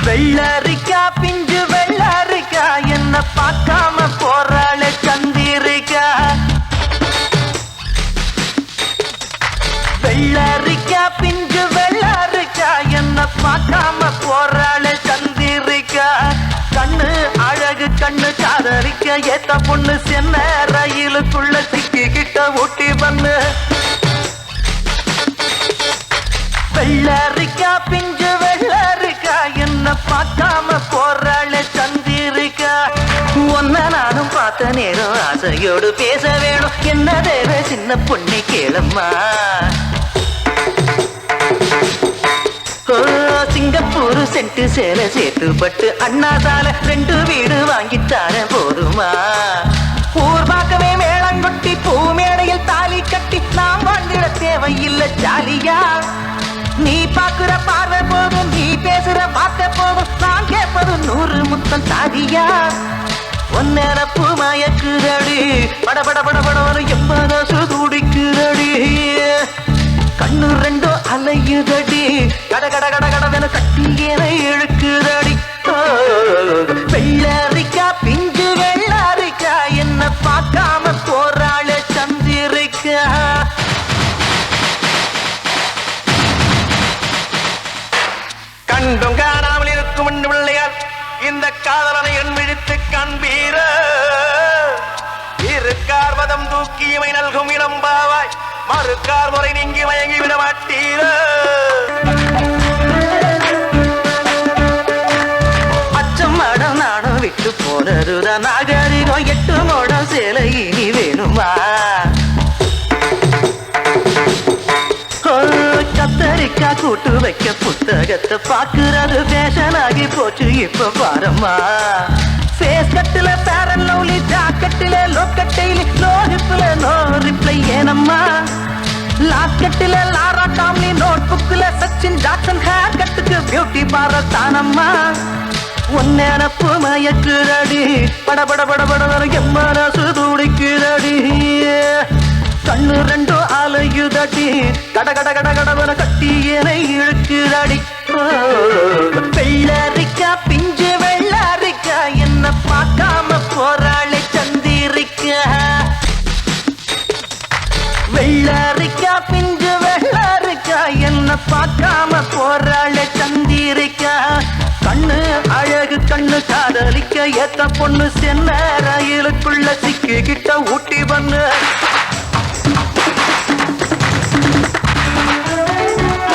வெள்ளரிக்கா பிஞ்சு வெள்ளரிக்கா என்ன பார்க்காம போறாளே சந்திரிக்கா. வெள்ளரிக்கா பிஞ்சு வெள்ளரிக்கா என்ன பார்க்காம போறாளே சந்திரிக்கா. கண்ணு அழகு கண்ணு காதலிக்க ஏத்த பொண்ணு சென்ன ரயிலுக்குள்ள சிக்கிக்கிட்ட ஊட்டி பண்ணு. வெள்ளரிக்கா பிஞ்சு வெள்ளரிக்கா என்ன பார்க்காம போறாளே சந்திரிக்கா. ஒன்ன நானும் பார்த்த நேரம் ஆசையோடு பேச வேணும். என்ன தேவை சின்ன பொண்ணை கேளம்மா. சிங்கப்பூர் சென்ட்டு சேலை சேர்த்து பட்டு அண்ணா சால 2 வீடு வாங்கித்தார போதுமா. ஊர் பார்க்கவே மேளங்கொட்டி பூ மேடையில் தாலி கட்டி நாம் வாழ்ந்திட தேவையில்லை ஜாலியா. நீ பாக்குற பார்வை போதும் நீ பேசுற வார்த்தை போதும் நான் கேட்பது 100 முத்தம் தாதியா. ஒன்னப்பு மயக்குதடி படபட படபட வரும் எப்பதாசு துடிக்குதடி. கண்ணு 2 அலையுதடி கட கட கட கடவென கட்டி என இழுக்குதடி. வெள்ளரிக்கா பிஞ்சு வெள்ளரிக்கா என்ன பார்க்காம போறாளே சந்திரிக்கா. கண்டும் காணாமல் இருக்கும் பிள்ளையார் இந்த காதலனை என் விழித்து காண்பீர. இருக்கார் வதம் தூக்கி இமை நல்கும் இளம்பாவாய் மறுக்கார் முறை நீங்கி மயங்கி விட மாட்டீர. அச்சம் மடம் நாடம் விட்டு போனதுதான் நாகரிகம். 8 மோடம் சேலை இனி வேணுமா. கத்தரிக்கா கூட்டு வைக்க புத்தகத்தை பாக்குறது ஃபேஷன் ஆகி போச்சு இப்ப பாரம்மா. ஃபேஸ் கட்டுல பேரன் லவ்லி ஜாக்கெட்டில லோக்கட்டையில நோ ஹிப்ல நோ ரிப்ளை ஏனம்மா. லாக்கெட்டில லாரா டாம்லி நோட் புக்ல சச்சின் ஜாக்சன் ஹேர் கட்டுக்கு பியூட்டி பார்லர் தானம்மா. ஒன்னப்பு மயக்குதடி படபட படபட வரும் எம்மனசு துடிக்குதடி. கண்ணு 2 அலையுதடி கட கட கட கடவன கட்டி என இழுக்குதடி. வெள்ளரிக்கா பிஞ்சு வெள்ளரிக்கா என்ன பார்க்காம போறாளே சந்திரிக்கா. வெள்ளரிக்கா பிஞ்சு வெள்ளரிக்கா என்ன பார்க்காம போறாளே சந்திரிக்கா. கண்ணு அழகு கண்ணு காதலிக்க ஏத்த பொண்ணு சென்ன ரயிலுக்குள்ள சிக்கிக்கிட்ட ஊட்டி பண்ணு.